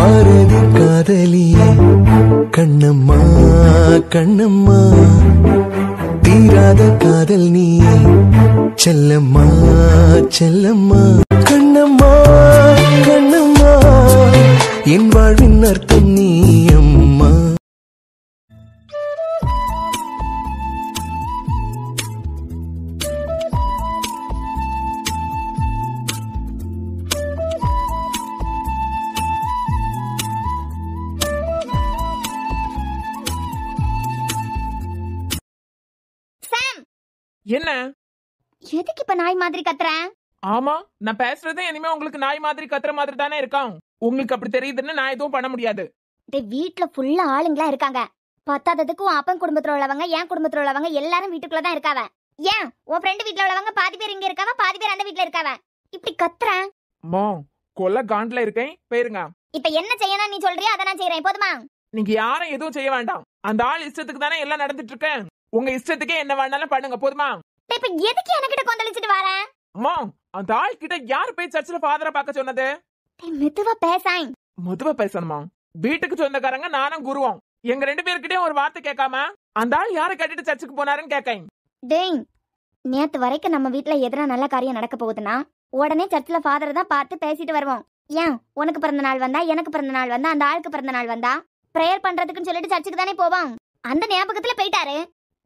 பாரதி காதலியே கண்ணம்மா கண்ணம்மா தீராத காதல் நீயே செல்லம்மா செல்லம்மா கண்ணம்மா கண்ணம்மா என் வாழ்வின் அர்த்தம் நீ அம்மா. என்ன எதுக்கு இப்ப நாய் மாதிரி கத்துற? ஆமா, நான் பேசுறதே இனிமே உங்களுக்கு நாய் மாதிரி கத்துற மாதிரி தானே இருக்கான். உங்களுக்கு அப்படி தெரியுதுன்னு நான் எதுவும் பண்ண முடியாது. வீட்டுல ஃபுல்லா ஆளுங்களா இருக்காங்க. பத்தாததுக்கு உன் அப்பன் குடும்பத்துல உள்ளவங்க, என் குடும்பத்துல உள்ளவங்க எல்லாரும் வீட்டுக்குள்ளதான் இருக்காவ. ஏன் உன் ஃப்ரெண்டு வீட்டுல உள்ளவங்க பாதி பேர் இங்க இருக்காவ, பாதி பேர் அந்த வீட்டுல இருக்காவ. இப்படி கத்துற மோ கொல்ல காண்ட்ல இருக்கேன், போயிருங்க. இப்ப என்ன செய்யணும் நீ சொல்றியா அதை நான் செய்யறேன், போதுமா? நீங்க யாரும் எதுவும் செய்ய வேண்டாம். அந்த ஆள் இஷ்டத்துக்கு தானே எல்லாம் நடந்துட்டு இருக்கேன். உங்க இஷ்டத்துக்கே என்ன வேணாலும் பண்ணுங்க, போதுமா? இப்ப எதுக்கு என்கிட்ட கொந்தளிச்சிட்டு வர? அம்மா, அந்த ஆள் கிட்ட யார் போய் சர்ச்சில் ஃபாதரை பார்க்க சொன்னது? மெதுவா பேசாய். மெதுவா பேசணுமா? வீட்டுக்கு சொந்தக்காரங்க நானும் குருவோம். எங்க ரெண்டு பேர்கிட்டயும் ஒரு வார்த்தை கேட்காம அந்த ஆள் யாரை கட்டிட்டு சர்ச்சுக்கு போனாருன்னு கேட்கேன். டேய், நேத்து வரைக்கும் நம்ம வீட்டுல எதனா நல்ல காரியம் நடக்க போகுதுன்னா உடனே சர்ச்சில் ஃபாதரை தான் பார்த்து பேசிட்டு வருவோம். ஏன் உனக்கு பிறந்த நாள் வந்தா, எனக்கு பிறந்த நாள் வந்தா, அந்த ஆளுக்கு பிறந்த நாள் வந்தா பிரேயர் பண்றதுக்குன்னு சொல்லிட்டு சர்ச்சுக்கு தானே போவோம். அந்த ஞாபகத்துல போயிட்டாரு.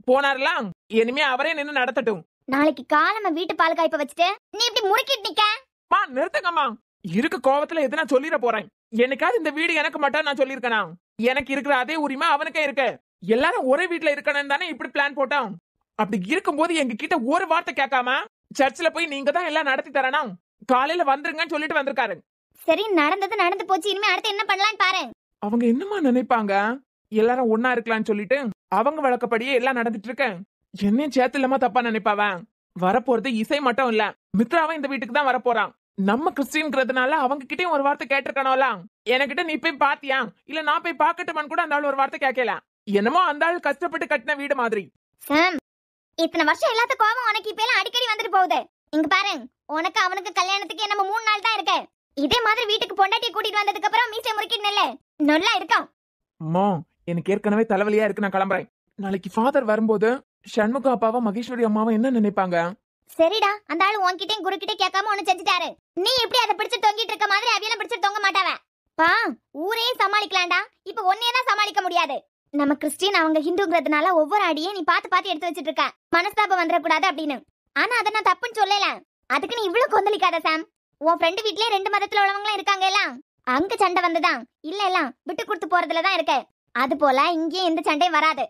போனார்லாம், இனிமே அவரே நின்னு நடத்தட்டும். நாளைக்கு காலமா வீட்டு பால் காய்ப்ப வச்சுட்டு நீ இப்படி முறுக்கிட்டு நிக்க. நிறுத்துங்கம்மா. இருக்க கோவத்துல எது நான் சொல்லிட போறேன். என்னைக்காவது இந்த வீடு எனக்கு மட்டும் நான் சொல்லிருக்கனா? எனக்கு இருக்கிற அதே உரிமை அவனுக்கே இருக்கு. எல்லாரும் ஒரே வீட்டுல இருக்கணும் தானே இப்படி பிளான் போட்டோம். அப்படி இருக்கும்போது எங்க கிட்ட ஒரு வார்த்தை கேட்காம சர்ச்சில் போய் நீங்க தான் எல்லாம் நடத்தி தரணும், காலையில வந்துருங்கன்னு சொல்லிட்டு வந்திருக்காரு. சரி, நடந்தது நடந்து போச்சு. இனிமே அடுத்து என்ன பண்ணலாம்னு பாரு. அவங்க என்னமா நினைப்பாங்க? எல்லாரும் ஒன்னா இருக்கலாம்னு சொல்லிட்டு அவங்க வழக்கப்படியே எல்லாம் நடந்துட்டு இருக்கேன். என்னையும் சேர்த்து இல்லாம தப்பா நினைப்பாவன். வரப்போறது இசை மட்டும் இல்ல, மித்ராவும் இந்த வீட்டுக்கு தான் வரப்போறான். நம்ம கிறிஸ்டின்ங்கிறதுனால அவங்க கிட்டயும் ஒரு வார்த்தை கேட்டிருக்கணும்ல. என்கிட்ட நீ போய் பாத்தியா, இல்ல நான் போய் பாக்கட்டுமான்னு கூட அந்த ஆள் ஒரு வார்த்தை கேட்கல. என்னமோ அந்த ஆள் கஷ்டப்பட்டு கட்டின வீடு மாதிரி. சாம், இத்தனை வருஷம் எல்லாத்த கோவம் உனக்கு இப்ப எல்லாம் அடிக்கடி வந்துட்டு போகுது. இங்க பாரு, உனக்கு அவனுக்கு கல்யாணத்துக்கு நம்ம 3 நாள் தான் இருக்கு. இதே மாதிரி வீட்டுக்கு பொண்டாட்டி கூட்டிட்டு வந்ததுக்கு அப்புறம் மீசை முறுக்கிட்டு நல்லா இருக்கும். அம்மா, எனக்கு ஏற்கனவே தலைவலியா இருக்கு, நான் கிளம்புறேன். நாளைக்கு ஃபாதர் வரும்போது சண்முக அப்பாவும் மகேஸ்வரி அம்மாவும் என்ன நினைப்பாங்க? சரிடா, அந்த ஆளு உன்கிட்டயும் குரு கிட்ட கேட்காம ஒண்ணு செஞ்சுட்டாரு. நீ எப்படி அதை பிடிச்சு தொங்கிட்டு இருக்க மாதிரி அவியெல்லாம் பிடிச்சு தொங்க மாட்டாவ. பா, ஊரே சமாளிக்கலாம்டா, இப்ப ஒன்னே தான் சமாளிக்க முடியாது. நம்ம கிறிஸ்டின், அவங்க ஹிந்துங்கிறதுனால ஒவ்வொரு அடியும் நீ பாத்து பாத்து எடுத்து வச்சிட்டு இருக்க, மனஸ்தாபம் வந்துடக்கூடாது அப்படின்னு. ஆனா அதை நான் தப்புன்னு சொல்லல. அதுக்கு நீ இவ்வளவு கொந்தளிக்காத சாம். உன் ஃப்ரெண்டு வீட்லயே 2 மதத்துல உள்ளவங்களும் இருக்காங்க. எல்லாம் அங்க சண்டை வந்ததான் இல்ல, எல்லாம் விட்டு கொடுத்து போறதுலதான் இருக்கு. அது போல இங்கேயும் எந்த சண்டையும் வராது.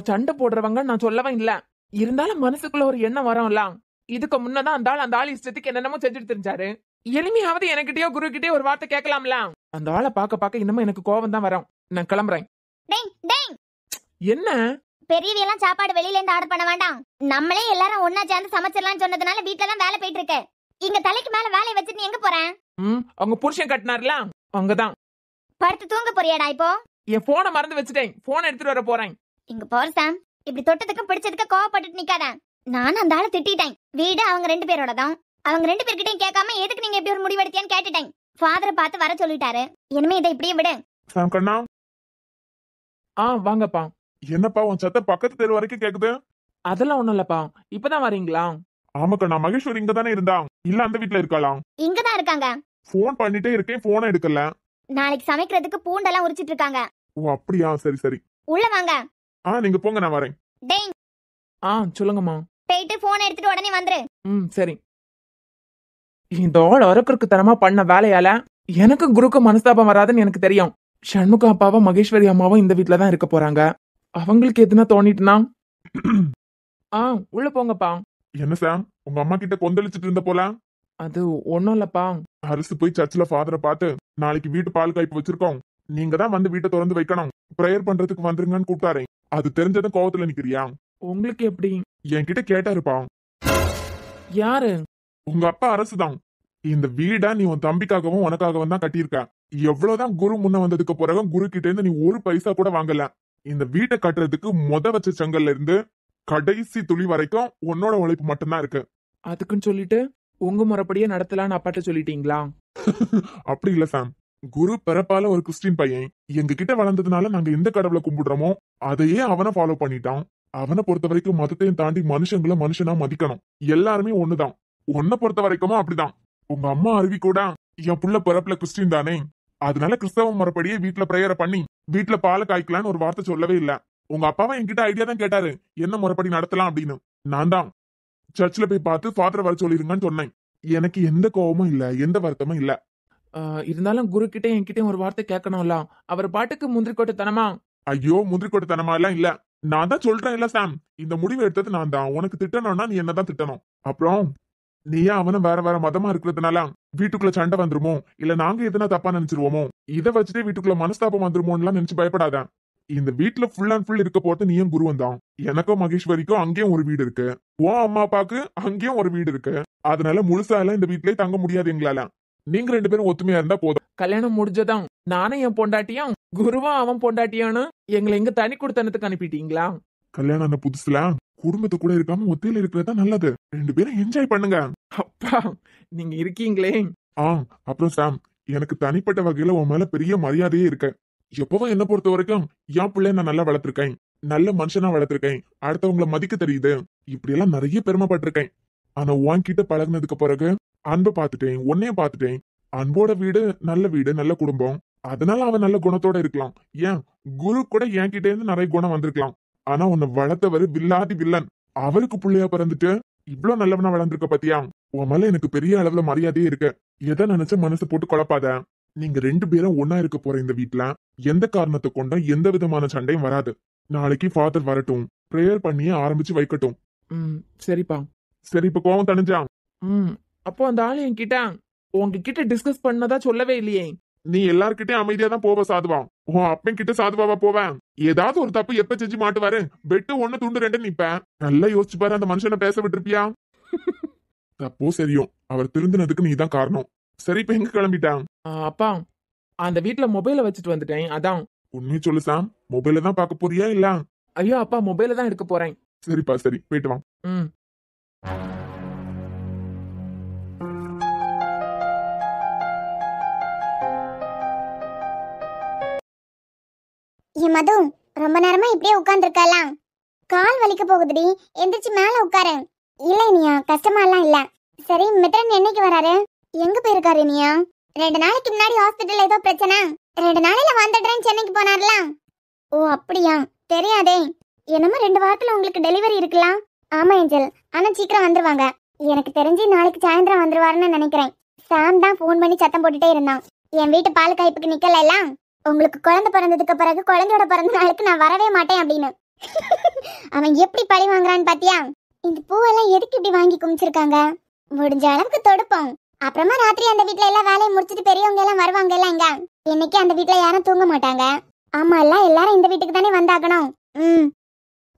சண்டை போடுறவங்க நான் சொல்லவும் இல்ல, இருந்தாலும் மனசுக்குள்ள ஒரு எண்ணம் வரும்ல. இதுக்கு முன்னதான் அந்த ஆள் இஷ்டத்துக்கு என்னென்னமோ செஞ்சுட்டு தெரிஞ்சாரு. எளிமையாவது எனக்கிட்டயோ குரு கிட்டயோ ஒரு வார்த்தை கேட்கலாம்ல. அந்த ஆளை பாக்க இன்னமும் எனக்கு கோவம் தான் வரும். நான் கிளம்புறேன். என்ன பெரியவையெல்லாம் சாப்பாடு வெளியில இருந்து ஆர்டர் பண்ண வேண்டாம். நம்மளே எல்லாரும் ஒன்னா சேர்ந்து சமைச்சிடலாம்னு சொன்னதுனால வீட்டுல தான் வேலை போயிட்டு இருக்கு. இங்க தலைக்கு மேல வேலையை வச்சுட்டு நீ எங்க போறேன்? அவங்க புருஷன் கட்டினார்ல, அங்கதான். படுத்து தூங்க போறியாடா இப்போ? என் போனை மறந்து வச்சுட்டேன், போன் எடுத்துட்டு வர போறேன். இங்க போற சாம், இப்படி தொட்டதுக்கும் பிடிச்சதுக்கு கோவப்பட்டுட்டு நிக்காத. நானும் அந்த ஆளை திட்டிட்டேன். வீடு அவங்க 2 பேரோட தான். அவங்க 2 பேர்கிட்டயும் கேட்காம எதுக்கு நீங்க எப்படி ஒரு முடிவெடுத்தியான்னு கேட்டுட்டேன். ஃபாதரை பார்த்து வர சொல்லிட்டாரு. இனிமே இதை இப்படியே விடு. சாம் கண்ணா. வாங்கப்பா. என்னப்பா உன் சத்தம் பக்கத்து தெரு வரைக்கும் கேக்குது? அதெல்லாம் ஒண்ணும் இல்லப்பா, இப்பதான் வரீங்களா? ஆமா கண்ணா, மகேஸ்வரி இங்க தானே இருந்தா, இல்ல அந்த வீட்டுல இருக்கலாம்? இங்கதான் இருக்காங்க. போன் பண்ணிட்டே இருக்கேன், போனை எடுக்கல. நாளைக்கு சமைக்கிறதுக்கு பூண்டெல்லாம் உரிச்சிட்டு இருக்காங்க. ஓ அப்படியா, சரி சரி. உள்ள வாங்க. நீங்க போங்க, நான் வரேன். டேய், சொல்லுங்கம்மா. போயிட்டு போன் எடுத்துட்டு உடனே வந்துரு. சரி. இந்த ஆள் அரக்கருக்கு தரமா பண்ண வேலையால எனக்கு குருக்கு மனஸ்தாபம் வராதுன்னு எனக்கு தெரியும். சண்முக அப்பாவும் மகேஸ்வரி அம்மாவும் இந்த வீட்டுலதான் இருக்க போறாங்க. அவங்களுக்கு எதுனா தோணிட்டுனா உள்ள போங்கப்பா. என்ன சாம், உங்க அம்மா கிட்ட கொந்தளிச்சிட்டு இருந்த போல? அது ஒண்ணும் இல்லப்பா. அரசு போய் சர்ச்சில் ஃபாதரை பார்த்து நாளைக்கு வீட்டு பால் காய்ப்பு வச்சிருக்கோம், நீங்க தான் வந்து வீட்டை திறந்து வைக்கணும், பிரேயர் பண்றதுக்கு வந்துருங்கன்னு கூப்பிட்டாரே. அது தெரிஞ்சதும் கோவத்துல நிக்கிறியா? உங்களுக்கு எப்படி? என்கிட்ட கேட்டாருப்பா. யாரு? உங்க அப்பா அரசுதான். இந்த வீடா நீ உன் தம்பிக்காகவும் உனக்காகவும் தான் கட்டியிருக்க. எவ்வளவுதான் குரு முன்ன வந்ததுக்கு பிறகு குரு கிட்ட இருந்து நீ ஒரு பைசா கூட வாங்கல. இந்த வீட்டை கட்டுறதுக்கு வச்ச செங்கல்ல இருந்து கடைசி துளி வரைக்கும் உன்னோட உழைப்பு மட்டும்தான் இருக்கு. அதுக்குன்னு சொல்லிட்டு உங்க முறைப்படியே நடத்தலான்னு அப்பாட்ட சொல்லிட்டீங்களா? அப்படி இல்ல சாம், குரு பிறப்பால ஒரு கிறிஸ்டின் பையன் எங்க கிட்ட வளர்ந்ததுனால நாங்க எந்த கடவுளை கும்பிடுறோமோ அதையே அவனை ஃபாலோ பண்ணிட்டான். அவனை பொறுத்த வரைக்கும் மதத்தையும் தாண்டி மனுஷங்களை மனுஷனா மதிக்கணும். எல்லாருமே ஒண்ணுதான். உன்னை பொறுத்த வரைக்குமோ அப்படிதான். உங்க அம்மா அருவி கூட என் புள்ள பிறப்புல கிறிஸ்டின் தானே, அதனால கிறிஸ்தவ முறைப்படியே வீட்டுல பிரேயரை பண்ணி வீட்டுல பாலை காய்க்கலான்னு ஒரு வார்த்தை சொல்லவே இல்ல. உங்க அப்பாவை என்கிட்ட ஐடியா தான் கேட்டாரு, என்ன முறைப்படி நடத்தலாம் அப்படின்னு. நான் தான் சர்ச்சில் போய் பார்த்து ஃபாதரை வர சொல்லிருங்கன்னு சொன்னேன். எனக்கு எந்த கோபமும் இல்ல, எந்த வருத்தமும் இல்ல. இருந்தாலும் குரு கிட்டே என்கிட்டயும் ஒரு வார்த்தை கேட்கணும்ல. அவர் பாட்டுக்கு முந்திரிக்கோட்டைத்தனமா. ஐயோ, முந்திரிக்கோட்டைத்தனமா எல்லாம் இல்ல. நான் தான் சொல்றேன் இல்ல சாம், இந்த முடிவு எடுத்தது நான் தான். உனக்கு திட்டணும்னா நீ என்னதான் திட்டணும். அப்புறம் நீயா அவனும் வேற வேற மதமா இருக்கிறதுனால வீட்டுக்குள்ள சண்டை வந்துருமோ, இல்ல நாங்க எதுனா தப்பா நினைச்சிருவோமோ, இதை வச்சுட்டே வீட்டுக்குள்ள மனஸ்தாபம் வந்துருமோன்னு நினைச்சு பயப்படாத. இந்த வீட்டுல ஃபுல் அண்ட் ஃபுல் இருக்க போறது நீயும் குருவன் தான். எனக்கும் மகேஸ்வரிக்கும் அங்கேயும் ஒரு வீடு இருக்கு, உன் அம்மா அப்பாக்கு அங்கேயும் ஒரு வீடு இருக்கு. அதனால முழுசா எல்லாம் இந்த வீட்லயே தங்க முடியாது எங்களால. நீங்க 2 பேரும் ஒத்துமையா இருந்தா போதும். கல்யாணம் முடிஞ்சதான் நானும் என் பொண்டாட்டியும் குருவும் அவன் பொண்டாட்டியானு எங்களை எங்க தனி கொடுத்தனத்துக்கு அனுப்பிட்டீங்களா? கல்யாணம் ஆன புதுசுல குடும்பத்து கூட இருக்காம ஒத்தையில இருக்கிறதா நல்லது. 2 பேரும் என்ஜாய் பண்ணுங்க. அப்பா நீங்க இருக்கீங்களே. அப்புறம் சாம், எனக்கு தனிப்பட்ட வகையில உன் மேல பெரிய மரியாதையே இருக்கு. எப்பவும் என்ன பொறுத்த வரைக்கும் என் பிள்ளைய நான் நல்லா வளர்த்திருக்கேன், நல்ல மனுஷனா வளர்த்திருக்கேன், அடுத்தவங்களை மதிக்க தெரியுது, இப்படி எல்லாம் நிறைய பெருமைப்பட்டிருக்கேன். ஆனா உன்கிட்ட பழகினதுக்கு பிறகு அன்பை பார்த்துட்டேன், உன்னையும் பார்த்துட்டேன். அன்போட வீடு நல்ல குடும்பம். அதனால அவன் நல்ல குணத்தோட இருக்கலாம். ஏன் குரு கூட என்கிட்ட இருந்து நிறைய குணம் வந்திருக்கலாம். ஆனா உன்னை வளர்த்தவரு வில்லாதி வில்லன். அவருக்கு பிள்ளையா பிறந்துட்டு இவ்வளவு நல்லவனா வளர்ந்துருக்க பாத்தியா? உன் மேல எனக்கு பெரிய அளவுல மரியாதையே இருக்கு. எதை நினைச்ச மனசு போட்டு குழப்பாத. நீங்க 2 பேரும் ஒன்னா இருக்க போற இந்த வீட்டுல எந்த காரணத்தை கொண்டும் எந்த விதமான சண்டையும் வராது. நாளைக்கு ஃபாதர் வரட்டும், பிரேயர் பண்ணியே ஆரம்பிச்சு வைக்கட்டும். சரிப்பா. சரி, இப்ப கோவம் தணிஞ்சா? அப்போ அந்த ஆளு என்கிட்ட உங்ககிட்ட டிஸ்கஸ் பண்ணதா சொல்லவே இல்லையே. நீ எல்லார்கிட்டயும் அமைதியா தான் போவ சாதுவா. உன் அப்பன் கிட்ட சாதுவாவா போவேன்? ஏதாவது ஒரு தப்பு எப்ப செஞ்சு மாட்டுவாரு. வெட்டு 1 துண்டு 2 நிப்ப. நல்லா யோசிச்சு பாரு, அந்த மனுஷனை பேச விட்டுருப்பியா? தப்போ சரியோ, அவர் திருந்தினதுக்கு நீ தான் காரணம். சரி, இப்ப எங்க கிளம்பிட்டான்? அப்பா அந்த வீட்டுல மொபைல வச்சுட்டு வந்துட்டேன். அதான். உண்மையை சொல்லு சாம், மொபைல தான் பாக்க போறியா இல்ல? ஐயோ அப்பா, மொபைல தான் எடுக்க போறேன். சரிப்பா, சரி, போயிட்டு வா. மது, ரொம்ப நேரமா இப்படியே உட்கார்ந்துருக்கலாம். கால் வலிக்க போகுதுடி, எந்திரிச்சு மேல உட்காரு. இல்ல இனியா, கஷ்டமா எல்லாம் இல்ல. சரி, மித்ரன் என்னைக்கு வராரு? எங்க போயிருக்காரு இனியா? 2 நாளைக்கு முன்னாடி ஹாஸ்பிட்டல் ஏதோ பிரச்சனை, 2 நாளையில வந்துடுறேன் சென்னைக்கு போனார்ல. ஓ அப்படியா? தெரியாதே. என்னமோ 2 வாரத்துல உங்களுக்கு டெலிவரி இருக்கலாம். ஆமா ஏஞ்சல், ஆனா சீக்கிரம் வந்துருவாங்க. எனக்கு தெரிஞ்சு நாளைக்கு சாயந்தரம் வந்துருவாருன்னு நினைக்கிறேன். சாம் தான் போன் பண்ணி சத்தம் போட்டுட்டே இருந்தான், என் வீட்டு பால் காய்ப்புக்கு நிக்கல எல்லாம். உங்களுக்கு குழந்தை பிறந்ததுக்கு பிறகு குழந்தையோட பிறந்த நாளுக்கு நான் வரவே மாட்டேன் அப்படின்னு. அவன் எப்படி பழி வாங்குறான்னு பாத்தியா? இந்த பூவெல்லாம் எதுக்கு இப்படி வாங்கி குமிச்சிருக்காங்க? முடிஞ்ச அளவுக்கு தொடுப்போம். அப்புறமா ராத்திரி அந்த வீட்டுல எல்லாம் வேலையை முடிச்சிட்டு பெரியவங்க எல்லாம் வருவாங்க எல்லாம். இங்க இன்னைக்கு அந்த வீட்டுல யாரும் தூங்க மாட்டாங்க. ஆமா, எல்லாரும் இந்த வீட்டுக்கு தானே வந்தாகணும்.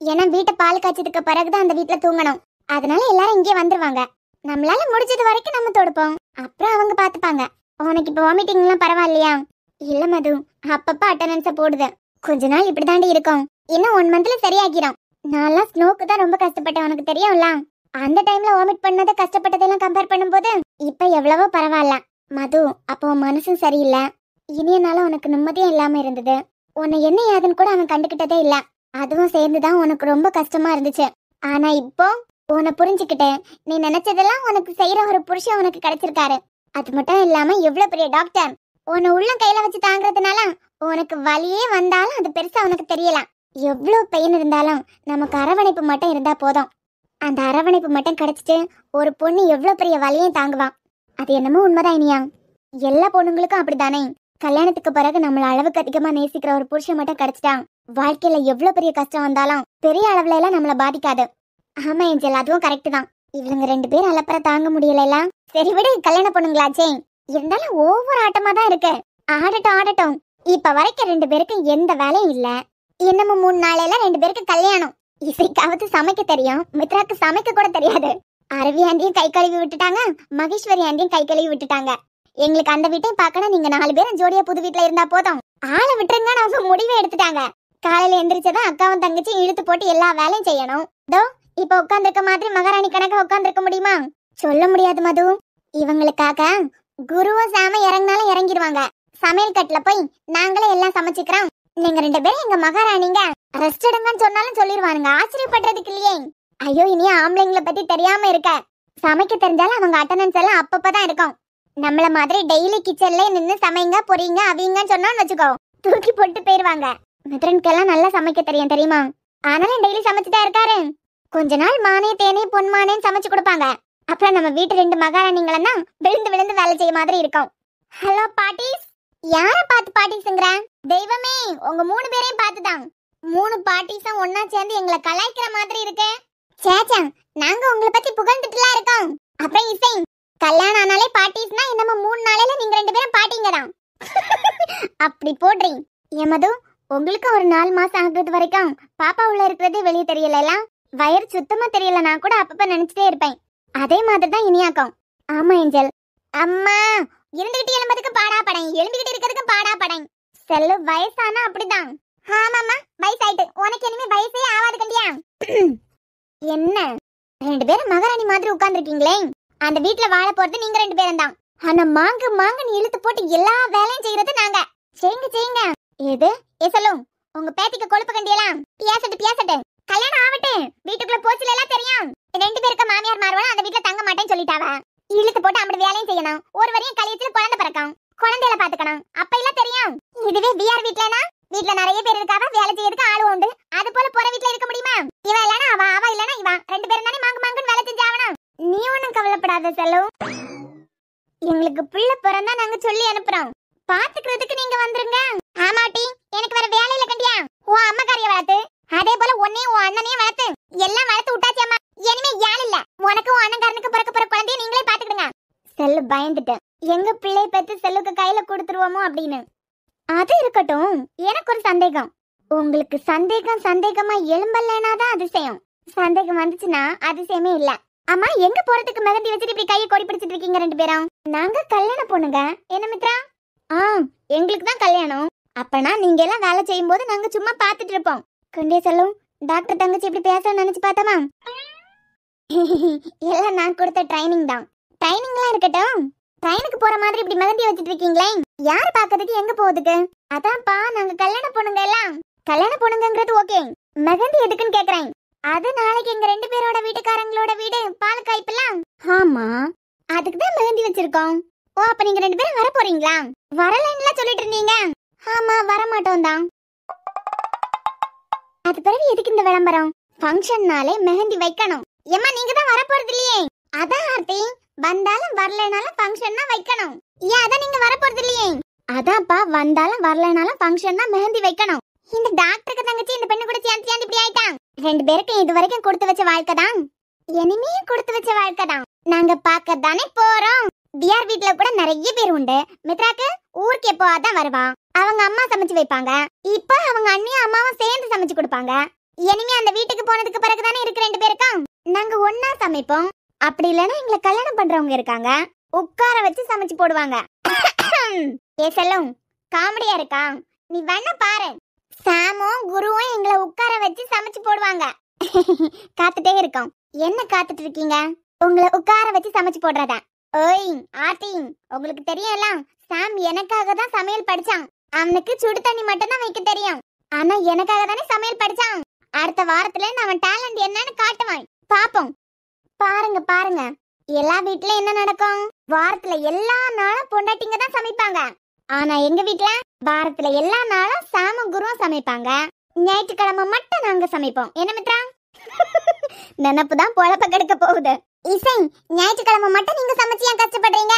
ஏன்னா வீட்டை பால் காய்ச்சதுக்கு பிறகுதான் அந்த வீட்டுல தூங்கணும். அதனால எல்லாரும் இங்கே வந்துருவாங்க. நம்மளால முடிஞ்சது வரைக்கும் நம்ம தொடுப்போம், அப்புறம் அவங்க பாத்துப்பாங்க. உனக்கு இப்ப வாமிட்டிங் எல்லாம் பரவாயில்லையா? இல்ல மது, அப்பப்ப அட்டெண்டன்ஸ போடுது. கொஞ்ச நாள் இப்படிதாண்டி இருக்கும், இன்னும் 1 மந்த்ல சரியாகிரும். நான்லாம் ஸ்னோக்கு தான் ரொம்ப கஷ்டப்பட்டேன், உனக்கு தெரியும்ல. அந்த டைம்ல வாமிட் பண்ணத கஷ்டப்பட்டதெல்லாம் கம்பேர் பண்ணும்போது இப்ப எவ்வளவோ பரவாயில்ல. மது, அப்போ மனசும் சரியில்லை. இனியனால உனக்கு நிம்மதியும் இல்லாம இருந்தது. உன்னை என்ன ஏதுன்னு கூட அவன் கண்டுகிட்டதே இல்ல. அதுவும் சேர்ந்துதான் உனக்கு ரொம்ப கஷ்டமா இருந்துச்சு. ஆனா இப்போ உன்னை புரிஞ்சுக்கிட்டேன். நீ நினைச்சதெல்லாம் உனக்கு செய்யற ஒரு புருஷன் உனக்கு கிடைச்சிருக்காரு. அது மட்டும் இல்லாம எவ்வளவு பெரிய டாக்டர். உன்னை உள்ள கையில வச்சு தாங்கிறதுனால உனக்கு வலியே வந்தாலும் அது பெருசா உனக்கு தெரியல. எவ்வளவு பெயின் இருந்தாலும் நமக்கு அரவணைப்பு மட்டும் இருந்தா போதும். அந்த அரவணைப்பு மட்டும் கிடைச்சிட்டு ஒரு பொண்ணு எவ்வளவு பெரிய வலியையும் தாங்குவான். அது என்னமோ உண்மைதான் இனியா. எல்லா பொண்ணுங்களுக்கும் அப்படித்தானே. கல்யாணத்துக்கு பிறகு நம்மள அளவுக்கு அதிகமா நேசிக்கிற ஒரு புருஷன் மட்டும் கிடைச்சிட்டான், வாழ்க்கையில எவ்வளவு பெரிய கஷ்டம் வந்தாலும் பெரிய அளவுல எல்லாம் நம்மள பாதிக்காது. ஆமா ஏஞ்சல், அதுவும் கரெக்ட் தான். இவங்க 2 பேரும் அலப்பற தாங்க முடியல. சரி விடு, கல்யாண பொண்ணுங்களாச்சே. இருந்தாலும் ஒவ்வொரு ஆட்டமா தான் இருக்கு. ஆடட்டும். இப்ப வரைக்கும் 2 பேருக்கும் எந்த வேலையும் இல்ல. இன்னமும் 3 நாளையில 2 பேருக்கு கல்யாணம். இசைக்காவது சமைக்க தெரியும், மித்ராக்கு சமைக்க கூட தெரியாது. அரவி ஆண்டியும் கை கழுவி விட்டுட்டாங்க, மகேஸ்வரி ஆண்டியும் கை கழுவி விட்டுட்டாங்க. எங்களுக்கு அந்த வீட்டையும் பார்க்கணும், நீங்க 4 பேரும் ஜோடியா புது வீட்டுல இருந்தா போதும். ஆளை விட்டுருங்கன்னு அவங்க முடிவே எடுத்துட்டாங்க. காலையில எந்திரிச்சதான் அக்காவும் தங்கச்சியும் இழுத்து போட்டு எல்லா வேலையும் செய்யணும். தோ இப்ப உட்கார்ந்துருக்க மாதிரி மகாராணி கணக்கா உட்கார்ந்துருக்க முடியுமா? சொல்ல முடியாது மது. இவங்களுக்காக குருவும் சாம இறங்கினாலும் இறங்கிடுவாங்க. சமையல் கட்டுல போய் நாங்களே எல்லாம் சமைச்சுக்கிறோம். நீங்க 2 பேரும் எங்க மகாராணிங்க, ரெஸ்ட் எடுங்கன்னு சொன்னாலும் சொல்லிடுவானுங்க. ஆச்சரியப்படுறதுக்கு இல்லையே. ஐயோ, இனி ஆம்பளைங்களை பத்தி தெரியாம இருக்க. சமைக்க தெரிஞ்சாலும் அவங்க அட்டெண்டன்ஸ் எல்லாம் அப்பப்பதான் இருக்கும். நம்மள மாதிரி டெய்லி கிச்சன்ல நின்னு சமைங்க பொரிங்க அவிங்கன்னு சொன்னோன்னு வச்சுக்கோ, தூக்கி போட்டு போயிருவாங்க. மித்ரனுக்கெல்லாம் நல்லா சமைக்க தெரியும் தெரியுமா? ஆனாலும் டெய்லி சமைச்சுட்டா இருக்காரு. கொஞ்ச நாள் மானே தேனே பொன்மானேன்னு சமைச்சு கொடுப்பாங்க. அப்புறம் நம்ம வீட்டு 2 மகாராணிங்களா விழுந்து விழுந்து வேலை செய்ய மாதிரி இருக்கும். ஹலோ பாட்டிஸ். யார பார்த்து பாட்டிஸ்ங்கற? தெய்வமே, உங்க 3 பேரையும் பார்த்துதான். 3 பாட்டிஸும் ஒண்ணா சேர்ந்து எங்களை கலாய்க்கிற மாதிரி இருக்கு. சேச்சா, நாங்க உங்களை பத்தி புகழ்ந்துட்டுலாம் இருக்கோம். அப்புறம் இசை, கல்யாணம் ஆனாலே பாட்டிஸ்னா என்னமோ 3 நாளையில நீங்க 2 பேரும் பாட்டிங்க தான். அப்படி போடுறீங்க. ஏமது, உங்களுக்கு ஒரு 4 மாசம் ஆகுறது வரைக்கும் பாப்பா உள்ள இருக்கிறதே வெளியே தெரியல, வயிறு சுத்தமா தெரியல. நான் கூட அப்பப்ப நினைச்சிட்டே இருப்பேன். அதே மாதிரி தான் இனியாக்கும். ஆமா ஏஞ்சல். அம்மா, இருந்துகிட்டு எழும்பதுக்கு பாடா படை, எழும்பிக்கிட்டு இருக்கிறதுக்கு பாடா படை. செல்லு வயசானா அப்படிதான். ஆமாமா, வயசாயிட்டு. உனக்கு இனிமே வயசே ஆகாது கண்டியா? என்ன 2 பேரும் மகாராணி மாதிரி உட்கார்ந்துருக்கீங்களே? அந்த வீட்டுல வாழ போறது நீங்க 2 பேரும் தான். ஆனா மாங்கன்னு இழுத்து போட்டு எல்லா வேலையும் செய்யறது நாங்க. செய்யுங்க. எது சொல்லும் உங்க பேத்திக்கு கொழுப்பு கண்டியலாம். பியாசட்டு கல்யாணம் ஆவட்டு. வீட்டுக்குள்ள போச்சுல எல்லாம் தெரியும். 2 பேருக்கு மாமியார் மாறுவா அந்த வீட்டுல தங்க மாட்டேன்னு சொல்லிட்டாவ. இழுத்து போட்டு அப்படி வேலையும் செய்யணும். ஒரு வரையும் கல்யாணத்துல குழந்தை பிறக்கும், குழந்தையில பாத்துக்கணும். அப்ப எல்லாம் தெரியும். இதுவே பிஆர் வீட்டுலனா, வீட்டுல நிறைய பேர் இருக்காவ, வேலை செய்யறதுக்கு ஆளு உண்டு. அது போல போற வீட்டுல இருக்க முடியுமா? இவ இல்லனா அவ இல்லனா இவ, 2 பேரும் தானே மாங்குன்னு வேலை செஞ்சாவணும். நீ ஒண்ணும் கவலைப்படாத செல்லு. எங்களுக்கு பிள்ளை பிறந்தா நாங்க சொல்லி அனுப்புறோம். பாத்துக்கிறதுக்கு நீங்க வந்துருங்க. ஆமாட்டி, எனக்கு வேற வேலையில கண்டியா? உன் அம்மாக்காரிய வளர்த்து, அதே போல உன்னையும் உன் அண்ணனையும் வளர்த்து எல்லாம் வளர்த்து விட்டாச்சு அம்மா. இனிமே யாழ் இல்ல. உனக்கு உன் அண்ணன்காரனுக்கு பிறக்க போற குழந்தைய நீங்களே பாத்துக்கிடுங்க. செல்லு பயந்துட்டேன். எங்க பிள்ளை பெத்து செல்லுக்கு கையில கொடுத்துருவோமோ அப்படின்னு. அது இருக்கட்டும், எனக்கு ஒரு சந்தேகம். உங்களுக்கு சந்தேகமா எழும்பலனாதான் அதிசயம். சந்தேகம் வந்துச்சுன்னா அதிசயமே இல்ல. அம்மா, எங்க போறதுக்கு மெகந்தி வச்சுட்டு இப்படி கையை கொடி பிடிச்சிட்டு இருக்கீங்க 2 பேரும்? நாங்க கல்யாணம் பொண்ணுங்க. என்ன மித்ரா? எங்களுக்கு தான் கல்யாணம். அப்பனா நீங்க எல்லாம் வேலை செய்யும் போது நாங்க சும்மா பாத்துட்டு இருப்போம். கண்டியா செல்லும், டாக்டர் தங்கச்சி இப்படி பேசணும்னு நினைச்சு பார்த்தமா? எல்லாம் நான் கொடுத்த ட்ரைனிங் தான். ட்ரைனிங்லாம் இருக்கட்டும், ட்ரைனுக்கு போற மாதிரி இப்படி மெகந்தி வச்சிட்டு இருக்கீங்களே, யார் பாக்கிறதுக்கு எங்க போகுதுக்கு? அதான்ப்பா, நாங்க கல்யாணம் பொண்ணுங்க. எல்லாம் கல்யாணம் பொண்ணுங்கிறது ஓகே. மெகந்தி எதுக்குன்னு கேக்குறேன். அது நாளைக்கு எங்க 2 பேரோட வீட்டுக்காரங்களோட வீடு பால் காய்ப்பெல்லாம். ஆமா, அதுக்குதான் மெகந்தி வச்சிருக்கோம். ஓ, அப்ப நீங்க 2 பேரும் வர போறீங்களா? வரலன்னு சொல்லிட்டு இருந்தீங்க. ஆமா, வர மாட்டோம் தான். அது பிறகு எதுக்கு இந்த விளம்பரம்? ஃபங்க்ஷன்னாலே மெஹந்தி வைக்கணும். ஏமா, நீங்க தான் வர போறது இல்லையே? அதான் ஆர்த்தி, வந்தாலும் வரலனாலும் ஃபங்க்ஷன்னா வைக்கணும். ஏன் அதான் நீங்க வர போறது இல்லையே? அதான்ப்பா, வந்தாலும் வரலனாலும் ஃபங்க்ஷன்னா மெஹந்தி வைக்கணும். இந்த டாக்டருக்கு தங்கச்சி இந்த பெண்ணு கூட சேர்ந்து இப்படி ஆயிட்டான். 2 பேருக்கும் இது வரைக்கும் கொடுத்து வச்ச வாழ்க்கை தான், இனிமே கொடுத்து வச்ச வாழ்க்கை தான். நாங்க பார்க்க தானே போறோம். பிஆர் வீட்ல கூட நிறைய பேர் உண்டு. மித்ராக்கு ஊருக்கு எப்போ அதான் வருவா. அவங்க அம்மா சமைச்சு வைப்பாங்க. இப்ப அவங்க அண்ணியும் அம்மாவும் சேர்ந்து சமைச்சு கொடுப்பாங்க. இனிமே அந்த வீட்டுக்கு போனதுக்கு பிறகு தானே இருக்கு 2 பேருக்கும். நாங்க ஒன்னா சமைப்போம். அப்படி இல்லைன்னா எங்களை கல்யாணம் பண்றவங்க இருக்காங்க, உட்கார வச்சு சமைச்சு போடுவாங்க. ஏ செல்லும், காமெடியா இருக்கா? நீ வேணா பாரு. சாமும் குருவும் எங்களை உட்கார வச்சு சமைச்சு போடுவாங்க. காத்துட்டே இருக்கோம். என்ன காத்துட்டு இருக்கீங்க? உங்களை உட்கார வச்சு சமைச்சு போடுறதா? ஓய் ஆர்த்தி, உங்களுக்கு தெரியல, சாம் எனக்காக தான் சமையல் படிச்சான். அவனுக்கு சுடு தண்ணி மட்டும் தான் வைக்க தெரியும். ஆனா எனக்காக தானே சமையல் படிச்சான். அடுத்த வாரத்துல அவன் டேலண்ட் என்னன்னு காட்டுவான். பாப்போம். பாருங்க, எல்லா வீட்லயும் என்ன நடக்கும்? வாரத்துல எல்லா நாளும் பொண்டாட்டிங்க தான் சமைப்பாங்க. ஆனா எங்க வீட்ல வாரத்துல எல்லா நாளும் சாமும் குருவும் சமைப்பாங்க. ஞாயிற்றுக்கிழமை மட்டும் நாங்க சமைப்போம். என்ன மித்ரா? நினப்புதான் பொழப்ப கெடுக்க போகுது. இசை, ஞாயிற்றுக்கிழமை மட்டும் நீங்க சமைச்சு ஏன் கஷ்டப்படுறீங்க?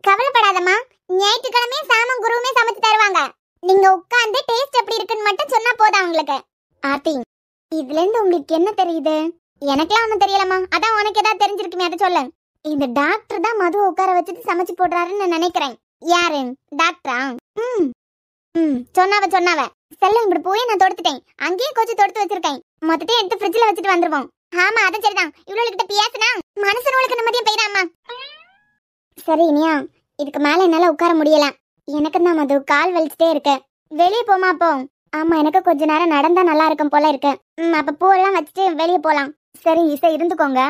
கவலைப்படாதம்மா, ஞாயிற்றுக்கிழமை சாமும் குருவுமே சமைச்சு தருவாங்க. நீங்க உட்கார்ந்து டேஸ்ட் எப்படி இருக்குன்னு மட்டும் சொன்னா போதும் உங்களுக்கு. ஆர்த்தி, இதுல இருந்து உங்களுக்கு என்ன தெரியுது? எனக்கெல்லாம் ஒண்ணும் தெரியலமா. அதான் உனக்கு ஏதாவது தெரிஞ்சிருக்குமே, அதை சொல்லு. இந்த டாக்டர் தான் மது உட்கார வச்சுட்டு சமைச்சு போடுறாருன்னு நான் நினைக்கிறேன். யாரு டாக்டரா? சொன்னாவ செல்ல இப்படி போய் நான் தொடுத்துட்டேன். அங்கேயே கொஞ்சம் தொடுத்து வச்சிருக்கேன். மொத்தத்தையும் எடுத்து ஃப்ரிட்ஜ்ல வச்சுட்டு வந்துருவோம். ஆமா, அது சரிதான். இவ்வளவு கிட்ட பேசினா மனசனுக்கு நிம்மதியா போயிடாமா? சரி இனியா, இதுக்கு மேல என்னால உட்கார முடியல. எனக்கு தான் மது கால் வலிச்சுட்டே இருக்கு. வெளியே போமா போ. ஆமா, எனக்கு கொஞ்ச நேரம் நடந்தா நல்லா இருக்கும் போல இருக்கு. அப்ப பூவெல்லாம் வச்சுட்டு வெளியே போலாம். சரி இசை, இருந்துக்கோங்க.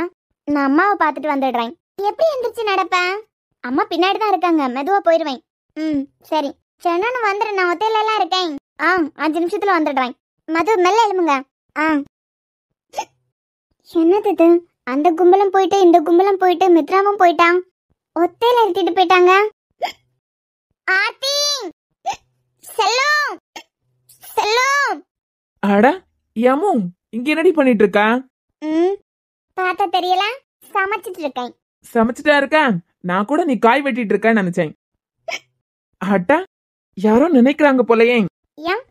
நான் அம்மாவை பார்த்துட்டு வந்துடுறேன். எப்படி எந்திரிச்சு நடப்பேன்? அம்மா பின்னாடிதான் இருக்காங்க, மெதுவா போயிடுவேன். சரி. சென்னு வந்துரு, நான் ஒத்தையில எல்லாம் இருக்கேன். 5 நிமிஷத்துல வந்துடுறேன். மது மெல்ல எழுமுங்க. என்னது இது? அந்த கும்பலும் போயிட்டு இந்த கும்பலும் போயிட்டு மித்ராவும் போயிட்டான். ஒத்தையில எடுத்துட்டு போயிட்டாங்க. ஆத்தி செல்லும் செல்லும். அட யமு, இங்க என்னடி பண்ணிட்டு இருக்க? பார்த்தா தெரியல, சமைச்சிட்டு இருக்கேன். சமைச்சிட்டா இருக்க? நான் கூட நீ காய் வெட்டிட்டு இருக்கேன்னு நினைச்சேன். அட்டா, யாரோ நினைக்கிறாங்க போலயே. ஏன்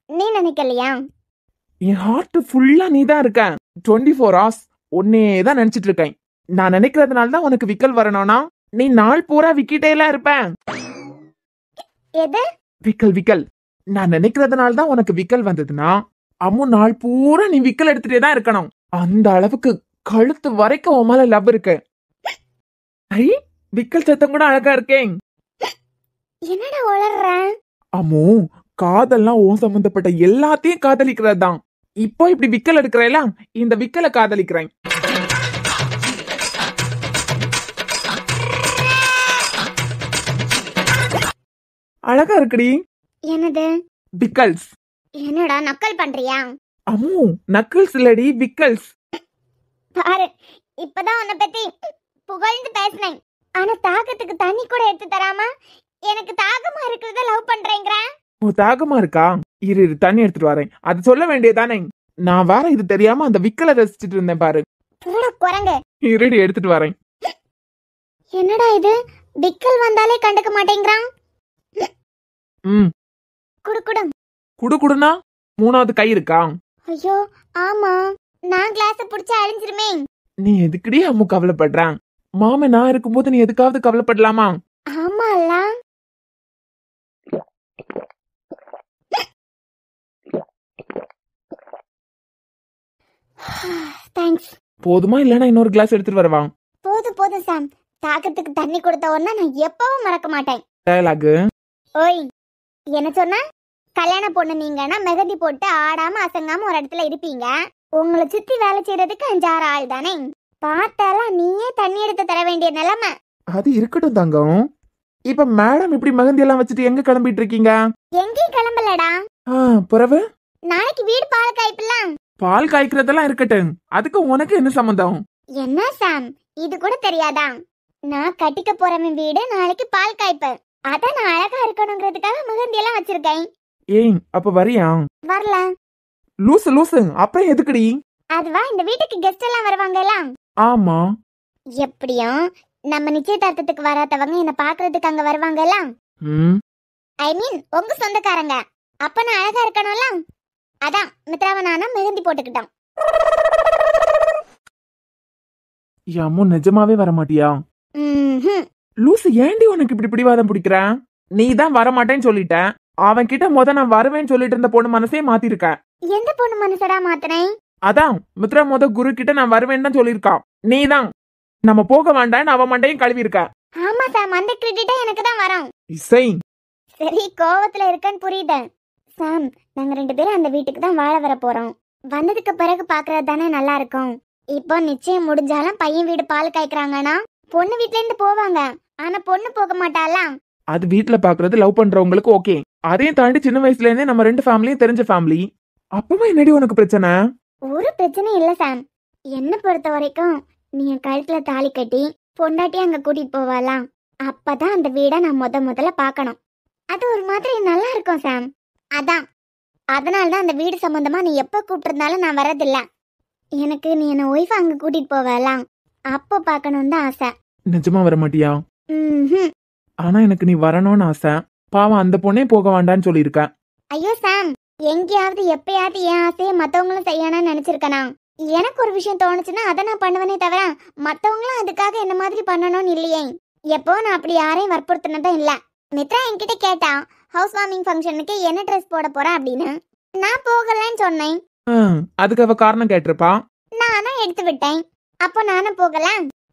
நீ நினைக்கலையா? என் ஹார்ட் ஃபுல்லா நீ தான் இருக்க. 24 hours உன்னே தான் நினைச்சிட்டு இருக்கேன். நான் நினைக்கிறதுனால தான் உனக்கு விக்கல் வரணும்னா நீ நாள் பூரா விக்கிட்டே எல்லாம் இருப்ப. எது விக்கல் விக்கல்? நான் நினைக்கிறதுனால தான் உனக்கு விக்கல் வந்ததுன்னா அம்மு நாள் பூரா நீ விக்கல் எடுத்துட்டே தான் இருக்கணும். அந்த அளவுக்கு கழுத்து வரைக்கும் உன் மேல லவ் இருக்கு. ஐ, விக்கல் சத்தம் கூட அழகா இருக்கேன். என்னடா உளர்ற? அம்மு, காதல்லாம் உன் சம்பந்தப்பட்ட எல்லாத்தையும் காதலிக்கிறது தான். இப்போ இப்படி விக்கல் எடுக்கிறேல, இந்த விக்கலை காதலிக்கிறேன். அழகா இருக்குடி. என்னது? விக்கல்ஸ். என்னடா நக்கல் பண்றியா? அம்மு, நக்கிள்ஸ் இல்லடி, விக்கல்ஸ். பாரு, இப்பதான் உன்னை பத்தி புகழ்ந்து பேசினேன். ஆனா தாகத்துக்கு தண்ணி கூட எடுத்து தராம எனக்கு தாகமா இருக்கிறத லவ் பண்றேங்கிற. உன் தாகமா இருக்கா? இரு இரு, தண்ணி எடுத்துட்டு வரேன். அது சொல்ல வேண்டியதானே. நான் வேற இது தெரியாம அந்த விக்கலை ரசிச்சுட்டு இருந்தேன் பாரு. போட குரங்கு. இருடி, எடுத்துட்டு வரேன். என்னடா இது, விக்கல் வந்தாலே கண்டுக்க மாட்டேங்கிறான். குடு குடு. குடு குடுனா 3வது கை இருக்கா? ஐயோ ஆமா, நான் கிளாஸ் புடிச்சு அழிஞ்சிருமே. நீ எதுக்குடி அம்மு கவலைப்படுற? மாமா நான் இருக்கும்போது நீ எதுக்காவது கவலைப்படலாமா? ஆமால. தேங்க்ஸ். போதுமா இல்லனா இன்னொரு கிளாஸ் எடுத்துட்டு வரவா? போதும் சாம். தாகத்துக்கு தண்ணி கொடுத்த உடனே நான் எப்பவும் மறக்க மாட்டேன். டயலாக். ஓய், என்ன சொன்ன? கல்யாண பொண்ணு நீங்கன்னா மெகந்தி போட்டு ஆடாம அசங்காம ஒரு இடத்துல இருப்பீங்க. உங்களை சுத்தி வேலை செய்யறதுக்கு 5-6 ஆள் தானே. பார்த்தாலாம் நீயே தண்ணி எடுத்து தர வேண்டிய நிலைமை. அது இருக்கட்டும் தங்கம். இப்ப மேடம் இப்படி மெகந்தி எல்லாம் வச்சுட்டு எங்க கிளம்பிட்டு இருக்கீங்க? எங்கேயும் கிளம்பலடா. புறவு நாளைக்கு வீடு பால் காய்ப்பலாம். பால் காய்க்கிறதெல்லாம் இருக்கட்டும், அதுக்கு உனக்கு என்ன சம்பந்தம்? என்ன சாம், இது கூட தெரியாதா? நான் கட்டிக்க போறவன் வீடு நாளைக்கு பால் காய்ப்பு. அதான் நான் அழகா இருக்கணுங்கிறதுக்காக மெகந்தி எல்லாம் வச்சிருக்கேன். ஏய், அப்ப வரியா? வரல. லூசு லூசு, அப்புறம் எதுக்குடி? அதுவா, இந்த வீட்டுக்கு கெஸ்ட் எல்லாம் வருவாங்க எல்லாம். ஆமா. எப்படியும் நம்ம நிச்சயதார்த்தத்துக்கு வராதவங்க என்ன பாக்குறதுக்கு அங்க வருவாங்க எல்லாம். ஐ மீன் உங்க சொந்தக்காரங்க. அப்ப நான் அழகா இருக்கணும்ல, அதான் மித்ராவை நானும் மெஹந்தி போட்டுக்கிட்டோம். அம்மு நிஜமாவே வர மாட்டியா? லூசு, ஏண்டி உனக்கு இப்படி பிடிவாதம் பிடிக்கிற? நீ தான் வரமாட்டேன்னு சொல்லிட்ட. அவன் கிட்ட நான் வருவேன்னு சொல்லிட்டு இருந்த பொண்ணு மனசே மாத்திருக்க. எந்த பொண்ணு மனசடா மாத்தினேன்? அதான் மித்ரா குரு கிட்ட நான் வருவேன்னு தான் சொல்லிருக்கா. நீ தான் நம்ம போக வேண்டான்னு அவன் மண்டையும் கழுவி இருக்க. ஆமா சாம், அந்த கிரெடிட்டா எனக்கு தான் வரும். இசை. சரி, கோவத்துல இருக்கன்னு புரியுது. சாம், நாங்க 2 பேரும் அந்த வீட்டுக்கு தான் வாழ வர போறோம். வந்ததுக்கு பிறகு பாக்குறது தானே நல்லா இருக்கும். இப்போ நிச்சயம் முடிஞ்சாலும் பையன் வீடு பால் காய்க்கிறாங்கன்னா பொண்ணு வீட்ல இருந்து போவாங்க. ஆனா பொண்ணு போக மாட்டாலாம். அது வீட்டுல பாக்குறது லவ் பண்றவங்களுக்கு ஓகே. அதையும் தாண்டி சின்ன வயசுல இருந்தே நம்ம 2 ஃபேமிலியும் தெரிஞ்ச ஃபேமிலி. அப்பவே என்னடி உனக்கு பிரச்சனை? ஒரு பிரச்சனை இல்ல சாம். என்ன பொறுத்த வரைக்கும் நீ என் கழுத்துல தாலி கட்டி பொண்டாட்டி அங்க கூட்டிட்டு போவாலாம். அப்பதான் அந்த வீட நான் முதல்ல பாக்கணும். அது ஒரு மாதிரி நல்லா இருக்கும் சாம். அதனாலதான் அந்த வீடு சம்பந்தமா நீ எப்ப கூப்பிட்டிருந்தாலும் நான் வரதில்ல. எனக்கு நீ என்ன ஒய்ஃப் அங்க கூட்டிட்டு போவாலாம், அப்ப பாக்கணும்னு தான் ஆசை. நிஜமா வர மாட்டியா? ஆனா எனக்கு நீ வரணும்னு ஆசை. பாவம் அந்த பொண்ணே போக வேண்டான்னு சொல்லிருக்க. ஐயோ சாம், எங்கேயாவது எப்பயாவது என் ஆசையை மத்தவங்களும் செய்யணும்னு நினைச்சிருக்கனா? எனக்கு ஒரு விஷயம் தோணுச்சுன்னா அதை நான் பண்ணுவனே தவிர மத்தவங்களும் அதுக்காக என்ன மாதிரி பண்ணணும்னு இல்லையே. எப்போ நான் அப்படி யாரையும் வற்புறுத்தினதும் இல்ல. மித்ரா என்கிட்ட கேட்டா ஹவுஸ் வார்மிங் ஃபங்க்ஷனுக்கு என்ன ட்ரெஸ் போட போறேன் அப்படின்னு. நான் போகலன்னு சொன்னேன். அதுக்கு அவ காரணம் கேட்டிருப்பா. நானும் எடுத்து விட்டேன். அப்போ நானும் போகல.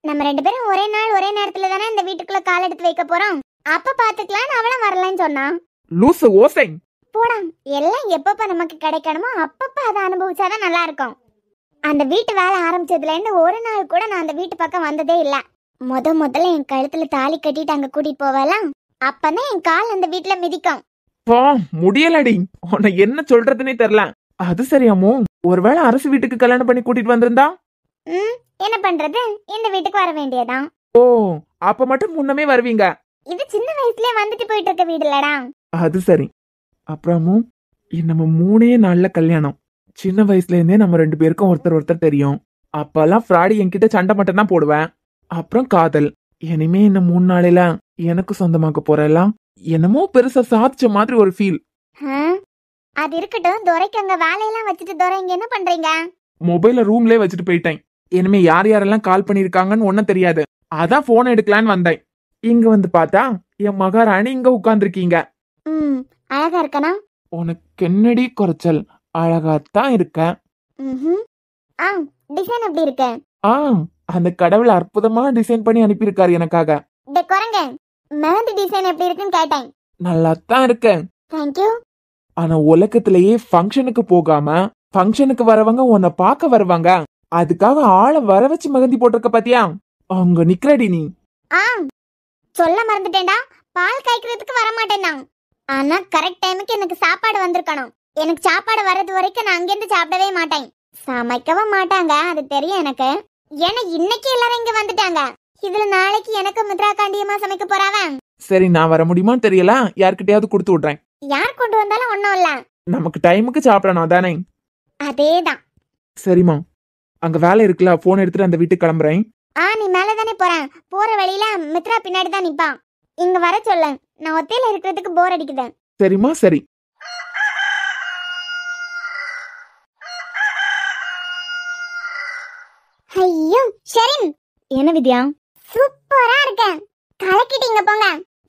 நம்ம 2 பேரும் ஒரே நாள் ஒரே நேரத்துல தானே இந்த வீட்டுக்குள்ள கால் எடுத்து வைக்க போறோம். அப்ப பாத்துக்கலாம், அவளும் வரலன்னு சொன்னா. லூசு ஓசை. போடா, எல்லாம் எப்பப்ப நமக்கு கிடைக்கணுமோ அப்பப்ப அதை அனுபவிச்சாதான் நல்லா இருக்கும். அந்த வீட்டு வேலை ஆரம்பிச்சதுல இருந்து ஒரு நாள் கூட நான் அந்த வீட்டு பக்கம் வந்ததே இல்ல. முதல்ல என் கழுத்துல தாலி கட்டிட்டு அங்க கூட்டிட்டு போவாலாம். அப்பதான் என் கால் அந்த வீட்டுல மிதிக்கும். பா முடியலடி, உன்னை என்ன சொல்றதுன்னே தெரியல. அது சரியாமோ, ஒருவேளை அரசு வீட்டுக்கு கல்யாணம் பண்ணி கூட்டிட்டு வந்திருந்தா என்ன பண்றது, இந்த வீட்டுக்கு வர வேண்டியதான். ஓ, அப்ப மட்டும் முன்னமே வருவீங்க. இது சின்ன வயசுலயே வந்துட்டு போயிட்டு இருக்க வீடு இல்லடா. அது சரி. அப்புறமும் நம்ம 3 நாள்ல கல்யாணம். சின்ன வயசுல இருந்தே நம்ம 2 பேருக்கும் ஒருத்தர் தெரியும். அப்பெல்லாம் ஃப்ராடி என்கிட்ட சண்டை மட்டும் தான் போடுவேன். அப்புறம் காதல். இனிமே இந்த 3 நாளையில எனக்கு சொந்தமாக்க போறெல்லாம் என்னமோ பெருசா சாதிச்ச மாதிரி ஒரு ஃபீல். அது இருக்கட்டும், துரைக்கு அங்க வேலையெல்லாம் வச்சுட்டு துரை இங்க என்ன பண்றீங்க? மொபைல ரூம்லயே வச்சுட்டு போயிட்டேன். இனிமே யார் யாரெல்லாம் கால் பண்ணிருக்காங்கன்னு ஒன்னும் தெரியாது. அதான் போன் எடுக்கலான்னு வந்தேன். இங்க வந்து பார்த்தா என் மகாராணி இங்க உட்கார்ந்துருக்கீங்க. அழகா இருக்கனா? உனக்கு என்னடி குறைச்சல், அழகாத்தான் இருக்க. டிசைன் எப்படி இருக்கு? அந்த கடவுள் அற்புதமா டிசைன் பண்ணி அனுப்பியிருக்காரு எனக்காக. குரங்க, மெஹந்தி டிசைன் எப்படி இருக்குன்னு கேட்டேன். நல்லாத்தான் இருக்க. தேங்க்யூ. ஆனா உலகத்திலேயே ஃபங்க்ஷனுக்கு போகாம ஃபங்க்ஷனுக்கு வரவங்க உன்னை பார்க்க வருவாங்க. அதுக்காக ஆளை வர வச்சு மெஹந்தி போட்டிருக்க பாத்தியா? அங்க நிக்கிறடி நீ. சொல்ல மறந்துட்டேன்டா, பால் காய்க்கிறதுக்கு வர மாட்டேன்னா. ஆனா கரெக்ட் டைமுக்கு எனக்கு சாப்பாடு வந்திருக்கணும். எனக்கு சாப்பாடு வர்றது வரைக்கும் நான் அங்கிருந்து சாப்பிடவே மாட்டேன். சமைக்கவும் மாட்டாங்க, அது தெரியும் எனக்கு. ஏன்னா இன்னைக்கு எல்லாரும் இங்க வந்துட்டாங்க. இதுல நாளைக்கு எனக்கு மித்ரா காண்டியமா சமைக்க போறாவ. சரி, நான் வர முடியுமான்னு தெரியல, யார்கிட்டயாவது கொடுத்து விடுறேன். யார் கொண்டு வந்தாலும் ஒண்ணும் இல்ல, நமக்கு டைமுக்கு சாப்பிடணும் தானே? அதேதான். சரிம்மா, அங்க வேலை இருக்குல்ல, போன் எடுத்துட்டு அந்த வீட்டுக்கு கிளம்புறேன். நீ மேலதானே போறேன், போற வழியில மித்ரா பின்னாடி தான் நிப்பான். இங்க வர சொல்ல, நான் ஒத்தையில இருக்கிறதுக்கு போர் அடிக்குது. சரிம்மா, சரி. ஐயோ ஷெரின், என்ன வித்யா? சூப்பரா இருக்கேன், கலக்கிட்டீங்க போங்க.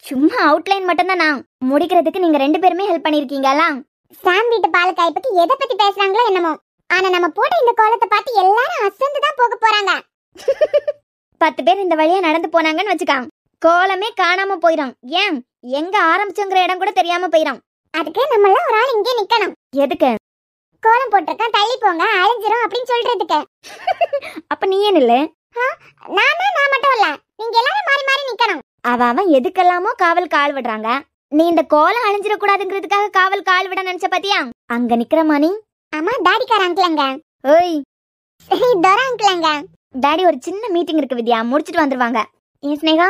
சும்மா அவுட்லைன் மட்டும் தான், நான் முடிக்கிறதுக்கு நீங்க 2 பேருமே ஹெல்ப் பண்ணிருக்கீங்களா? சாம் வீட்டு பால் காய் பத்தி எதை பத்தி பேசுறாங்களோ என்னமோ, ஆனா நம்ம போட்ட இந்த கோலத்தை பார்த்து எல்லாரும் அசந்து தான் போக போறாங்க. 10 பேர் இந்த வழியா நடந்து போனாங்கன்னு வச்சுக்காங்க, கோலமே காணாம போயிடும். ஏன் எங்க ஆரம்பிச்சோங்கிற இடம் கூட தெரியாம போயிடும். அதுக்கு நம்ம எல்லாம் ஒரு ஆள் இங்கே நிக்கணும். எதுக்கு? கோலம் போட்டிருக்கேன் தள்ளி போங்க அழிஞ்சிரும் அப்படின்னு சொல்றதுக்கு. அப்ப நீ ஏன் இல்ல? நான் மட்டும் இல்ல, நீங்க எல்லாரும் மாறி மாறி நிக்கணும். அவன் எதுக்கெல்லாமோ காவல் கால் விடுறாங்க. நீ இந்த கோலம் அழிஞ்சிட கூடாதுங்கிறதுக்காக காவல் கால் விட நினைச்ச பாத்தியா? அங்க நிக்கிற மணி. ஆமா, டாடிக்கார அங்கிளங்க. ஓய் டோரா அங்கிளங்க. டாடி ஒரு சின்ன மீட்டிங் இருக்கு வித்யா, முடிச்சிட்டு வந்துருவாங்க. ஏன் ஸ்னேகா?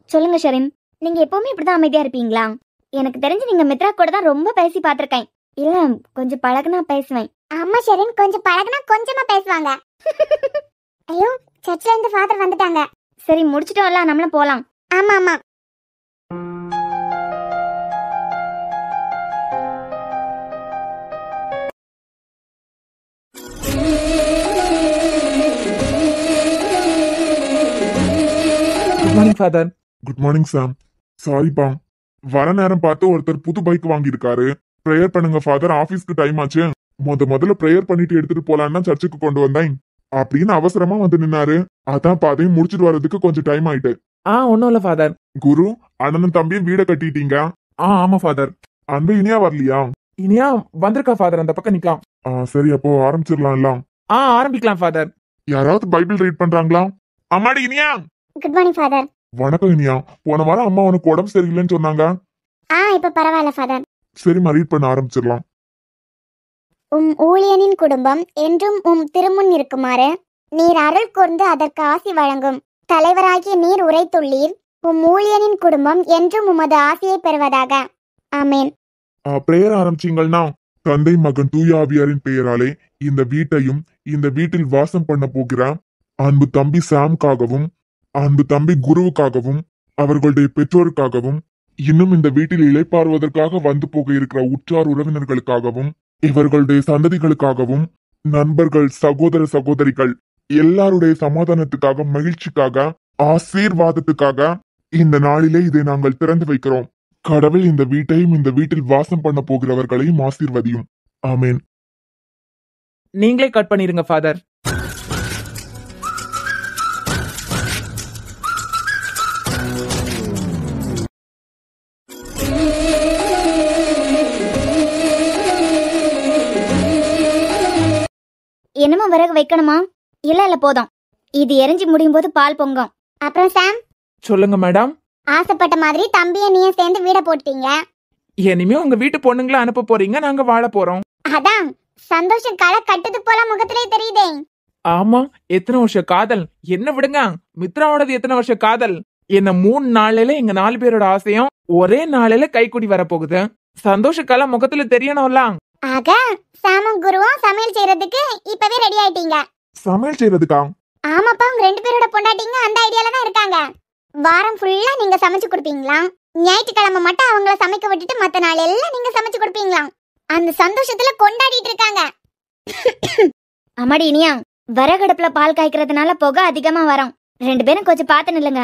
சொல்லுங்க ஷெரின். நீங்க எப்பவுமே இப்படிதான் அமைதியா இருப்பீங்களா? எனக்கு தெரிஞ்சு நீங்க மித்ரா கூட தான் ரொம்ப பேசி பாத்திருக்கேன். இல்ல, கொஞ்சம் பழகுனா பேசுவேன். ஆமா ஷெரின், கொஞ்சம் பழகுனா கொஞ்சமா பேசுவாங்க. ஐயோ, சர்ச்ல இருந்து ஃபாதர் வந்துட்டாங்க. சரி, முடிச்சிட்டோம்ல, நம்மளும் போலாம். ஆமா ஆமா. Good morning father. Good morning Sam. சாரிப்பா, வர நேரம் பார்த்து ஒருத்தர் புது பைக் வாங்கியிருக்காரு. ப்ரேயர் பண்ணுங்க ஃபாதர், ஆபீஸ்க்கு டைம் ஆச்சு. முதல்ல ப்ரேயர் பண்ணிட்டு எடுத்துட்டு போலான்னா சர்ச்சுக்கு கொண்டு வந்தேன் அப்படின்னு அவசரமா வந்து நின்னாரு. அதான் பாதையும் முடிச்சிட்டு வர்றதுக்கு கொஞ்சம் டைம் ஆயிட்டு. ஒன்னும் இல்ல ஃபாதர். குரு, அண்ணனும் தம்பியும் வீட கட்டிட்டீங்க? ஆமா ஃபாதர். அன்பு இனியா வரலையா? இனியா வந்திருக்கா ஃபாதர், அந்த பக்கம் நிக்கலாம். சரி, அப்போ ஆரம்பிச்சிடலாம்ல. ஆரம்பிக்கலாம் ஃபாதர். யாராவது பைபிள் ரீட் பண்றாங்களா? அம்மாடி இனியா. Good morning father. வணக்கம் இனியா. போன வாரம் அம்மா உனக்கு உடம்பு சரியில்லைன்னு சொன்னாங்க. இப்ப பரவாயில்ல ஃபாதர். சரிம்மா, ரீட் பண்ண ஆரம்பிச்சிடலாம். ஊழியனின் குடும்பம் என்றும் திருமுன் இருக்குமாறு நீர் அருள் கூர்ந்து அதற்கு ஆசி வழங்கும் தலைவராகிய நீர் உரைத்துள்ளீர். ஊழியனின் குடும்பம் என்றும் உமது ஆசியை பெறுவதாக. ஆமேன். பிரேயர் ஆரம்பிச்சீங்கன்னா, தந்தை மகன் தூய ஆவியாரின் பெயராலே இந்த வீட்டையும் இந்த வீட்டில் வாசம் பண்ண போகிற அன்பு தம்பி சாம்காகவும் அன்பு தம்பி குருவுக்காகவும் அவர்களுடைய பெற்றோருக்காகவும் இன்னும் இந்த வீட்டில் இளைப்பாறுவதற்காக வந்து போக இருக்கிற உற்றார் உறவினர்களுக்காகவும் இவர்களுடைய சந்ததிகளுக்காகவும் நண்பர்கள் சகோதர சகோதரிகள் எல்லாருடைய சமாதானத்துக்காக மகிழ்ச்சிக்காக ஆசீர்வாதத்துக்காக இந்த நாளிலே இதை நாங்கள் திறந்து வைக்கிறோம். கடவுள் இந்த வீட்டையும் இந்த வீட்டில் வாசம் பண்ண போகிறவர்களையும் ஆசீர்வதியும். ஆமேன். நீங்களே கட் பண்ணிருங்க ஃபாதர். என்னமா விறகு வைக்கணுமா? இல்ல போதும், இது எரிஞ்சு முடியும் போது பால் பொங்கும். அப்புறம் சாம். சொல்லுங்க மேடம். ஆசைப்பட்ட மாதிரி தம்பிய நீயும் சேர்ந்து வீட போட்டீங்க. இனிமே உங்க வீட்டு பொண்ணுங்களை அனுப்ப போறீங்க, நாங்க வாழ போறோம். அதான் சந்தோஷம் களை கட்டுது போல முகத்திலே தெரியுதே. ஆமா, எத்தனை வருஷ காதல். என்ன விடுங்க, மித்ராவோடது எத்தனை வருஷ காதல். என்ன 3 நாளையில எங்க 4 பேரோட ஆசையும் ஒரே நாளையில கைக்குடி வரப்போகுது. சந்தோஷ கலை முகத்துல தெரியணும்ல. ஆக சாமும் குருவும் சமையல் செய்யறதுக்கு இப்பவே ரெடி ஆயிட்டீங்க. சமையல் செய்யறதுக்கா? ஆமாப்பா, உங்க 2 பேரோட பொண்டாட்டிங்க அந்த ஐடியால தான் இருக்காங்க. வாரம் ஃபுல்லா நீங்க சமைச்சு கொடுப்பீங்களா? ஞாயிற்றுக்கிழமை மட்டும் அவங்கள சமைக்க விட்டுட்டு மத்த நாள் எல்லாம் நீங்க சமைச்சு கொடுப்பீங்களா? அந்த சந்தோஷத்துல கொண்டாடிட்டு இருக்காங்க. அம்மாடி இனியா, வரகடுப்புல பால் காய்க்கிறதுனால புகை அதிகமா வரும். 2 பேரும் கொஞ்சம் பார்த்து நில்லுங்க.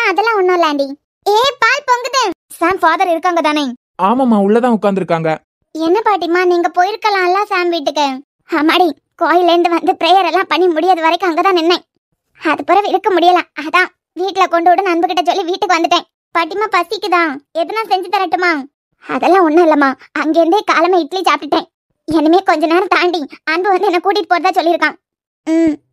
அதெல்லாம் ஒண்ணும் இல்ல ஆண்டி. பால் பொங்குது. சாம் ஃபாதர் இருக்காங்க தானே? ஆமாமா, உள்ளதான் உட்கார்ந்துருக்காங்க. என்ன பாட்டிமா, நீங்க போயிருக்கலாம்ல சாம் வீட்டுக்கு? அம்மாடி, கோயில இருந்து வந்து பிரேயர் எல்லாம் பண்ணி முடியாது வரைக்கும் அங்கதான் நின்னேன். அது பிறகு இருக்க முடியல, அதான் வீட்டுல கொண்டு விட அன்பு கிட்ட சொல்லி வீட்டுக்கு வந்துட்டேன். பாட்டிமா பசிக்குதா? எதுனா செஞ்சு தரட்டுமா? அதெல்லாம் ஒண்ணும் இல்லம்மா, அங்கிருந்தே காலமே இட்லி சாப்பிட்டுட்டேன். இனிமே கொஞ்ச நேரம் தாண்டி அன்பு வந்து என்ன கூட்டிட்டு போறதா சொல்லியிருக்கான்.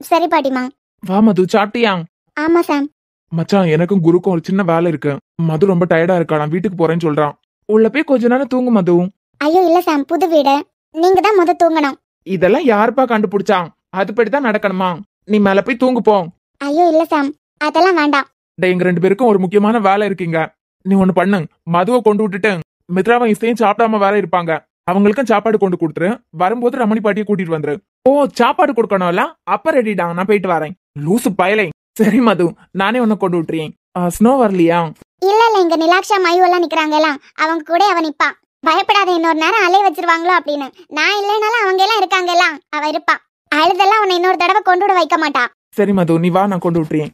சரி பாட்டிமா. வா மது, சாப்பிட்டியா? ஆமா சாம். மச்சான், எனக்கும் குருக்கும் ஒரு சின்ன வேலை இருக்கு. மது ரொம்ப டயர்டா இருக்கா, நான் வீட்டுக்கு போறேன்னு சொல்றான். உள்ள போய் கொஞ்ச நேரம் தூங்கு மது. ஐயோ இல்ல சாம், புது வீடு, நீங்க தான் முத தூங்கணும். இதெல்லாம் யாருப்பா கண்டுபிடிச்சான்? அதுபடிதான் நடக்கணுமா? நீ மேல போய் தூங்கு போ. ஐயோ இல்ல சாம், அதெல்லாம் வேண்டாம். எங்க 2 பேருக்கும் ஒரு முக்கியமான வேலை இருக்கீங்க. நீ ஒண்ணு பண்ணு, மதுவை கொண்டு விட்டுட்டு மித்ராவும் இசையும் சாப்பிடாம வேற இருப்பாங்க. அவங்களுக்கும் சாப்பாடு கொண்டு கொடுத்துரு. வரும்போது ரமணி பாட்டியை கூட்டிட்டு வந்துரு. ஓ, சாப்பாடு கொடுக்கணும்ல? அப்ப ரெடிடா, நான் போயிட்டு வரேன். லூசு பயலை. சரி மது, நானே உன்னை கொண்டு விட்டுறேன். ஸ்னோ வரலையா? இல்ல இல்ல, இங்க நிலாக்ஷா மயு எல்லாம் நிக்கிறாங்க, அவங்க கூட அவன் நிப்பா. பயப்படாத, இன்னொரு நேரம் அலைய வச்சிருவாங்களோ அப்படின்னு. நான் இல்லைனாலும் அவங்க எல்லாம் இருக்காங்க, அவ இருப்பா. அழுதெல்லாம் உன்னை இன்னொரு தடவை கொண்டு விட வைக்க மாட்டா. சரி மது, நீ வா, நான் கொண்டு விட்டுறேன்.